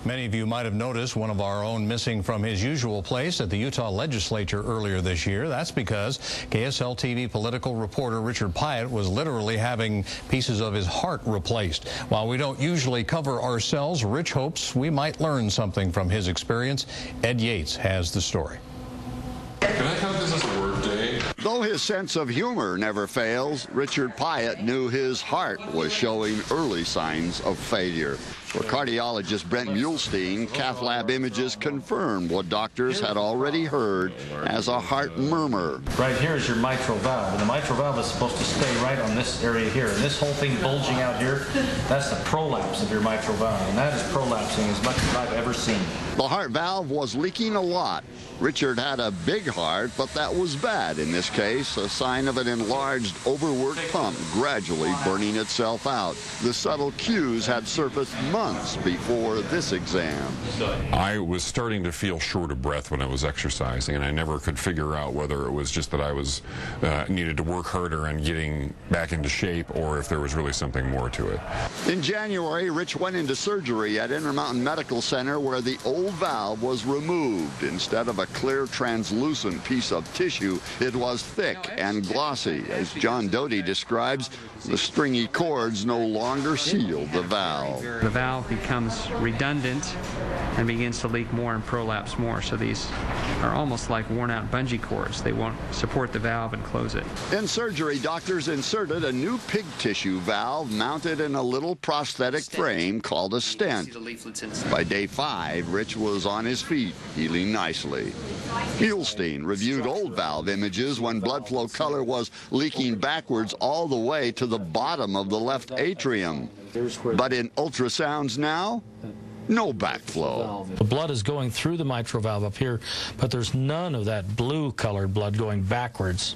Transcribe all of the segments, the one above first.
Many of you might have noticed one of our own missing from his usual place at the Utah legislature earlier this year. That's because KSL-TV political reporter Richard Piatt was literally having pieces of his heart replaced. While we don't usually cover ourselves, Rich hopes we might learn something from his experience. Ed Yates has the story. Can I count this as a work day? Though his sense of humor never fails, Richard Piatt knew his heart was showing early signs of failure. For cardiologist Brent Muhlstein, cath lab images confirmed what doctors had already heard as a heart murmur. Right here is your mitral valve, and the mitral valve is supposed to stay right on this area here. And this whole thing bulging out here, that's the prolapse of your mitral valve, and that is prolapsing as much as I've ever seen. The heart valve was leaking a lot. Richard had a big heart, but that was bad in this case, a sign of an enlarged, overworked pump gradually burning itself out. The subtle cues had surfaced months before this exam. I was starting to feel short of breath when I was exercising, and I never could figure out whether it was just that I was needed to work harder and getting back into shape, or if there was really something more to it. In January, Rich went into surgery at Intermountain Medical Center where the old valve was removed. Instead of a clear, translucent piece of tissue, it was thick and glossy. As John Doty describes, the stringy cords no longer sealed the valve. The valve becomes redundant and begins to leak more and prolapse more. So these are almost like worn out bungee cords. They won't support the valve and close it. In surgery, doctors inserted a new pig tissue valve mounted in a little prosthetic frame called a stent. By day 5, Rich was on his feet, healing nicely. Muhlstein reviewed old valve images when blood flow color was leaking backwards all the way to the bottom of the left atrium. But in ultrasounds now, no backflow. The blood is going through the mitral valve up here, but there's none of that blue-colored blood going backwards,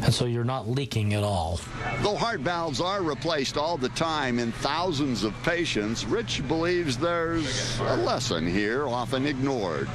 and so you're not leaking at all. Though heart valves are replaced all the time in thousands of patients, Rich believes there's a lesson here often ignored.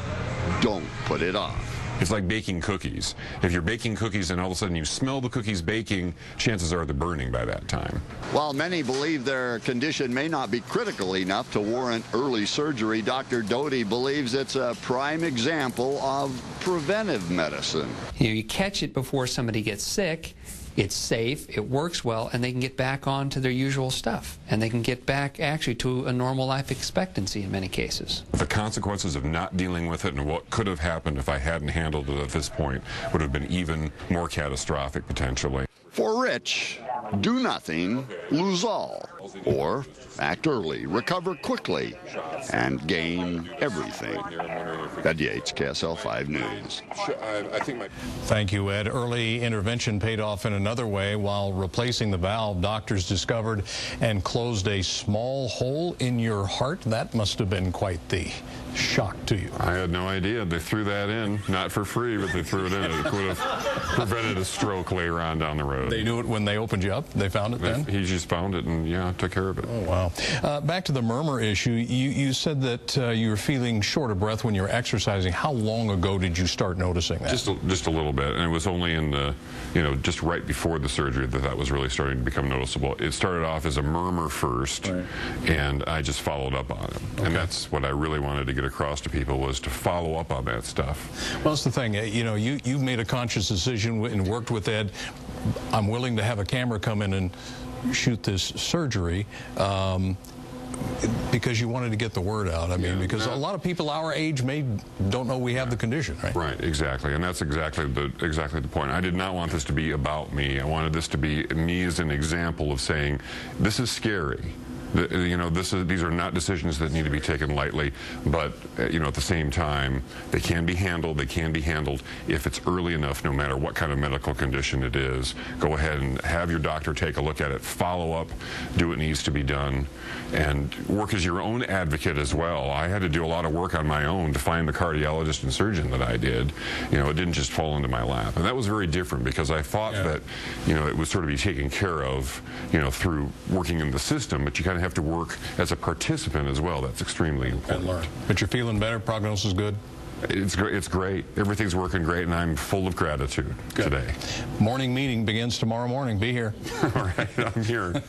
Don't put it off. It's like baking cookies. If you're baking cookies and all of a sudden you smell the cookies baking, chances are they're burning by that time. While many believe their condition may not be critical enough to warrant early surgery, Dr. Doty believes it's a prime example of preventive medicine. You catch it before somebody gets sick. It's safe, it works well, and they can get back on to their usual stuff. And they can get back actually to a normal life expectancy in many cases. The consequences of not dealing with it and what could have happened if I hadn't handled it at this point would have been even more catastrophic potentially. For Rich, do nothing, lose all. Or act early, recover quickly, and gain everything. Ed Yates, KSL-5 News. Thank you, Ed. Early intervention paid off in another way. While replacing the valve, doctors discovered and closed a small hole in your heart. That must have been quite the shock to you. I had no idea. They threw that in, not for free, but they threw it in. It would have prevented a stroke later on down the road. They knew it when they opened you up? They found it then? He just found it and, yeah, took care of it. Oh, wow. Back to the murmur issue. You said that you were feeling short of breath when you were exercising. How long ago did you start noticing that? Just a little bit, and it was only in the, just right before the surgery that was really starting to become noticeable. It started off as a murmur first, right, and I just followed up on it. Okay. And that's what I really wanted to get across to people, was to follow up on that stuff. Well, that's the thing. You've made a conscious decision and worked with Ed. I'm willing to have a camera come in and shoot this surgery because you wanted to get the word out. I mean, because a lot of people our age don't know we have the condition, right? Right, exactly, and that's exactly the point. I did not want this to be about me. I wanted this to be me as an example of saying, this is scary. These are not decisions that need to be taken lightly, but at the same time, they can be handled. They can be handled if it's early enough, no matter what kind of medical condition it is. Go ahead and have your doctor take a look at it, follow up, do what needs to be done, and work as your own advocate as well. I had to do a lot of work on my own to find the cardiologist and surgeon that I did. It didn't just fall into my lap, and that was very different because I thought that it would sort of be taken care of through working in the system, but you kind of have to work as a participant as well. That's extremely important. But you're feeling better? Prognosis good? It's great. Everything's working great, and I'm full of gratitude today. Morning meeting begins tomorrow morning. Be here. All right, I'm here.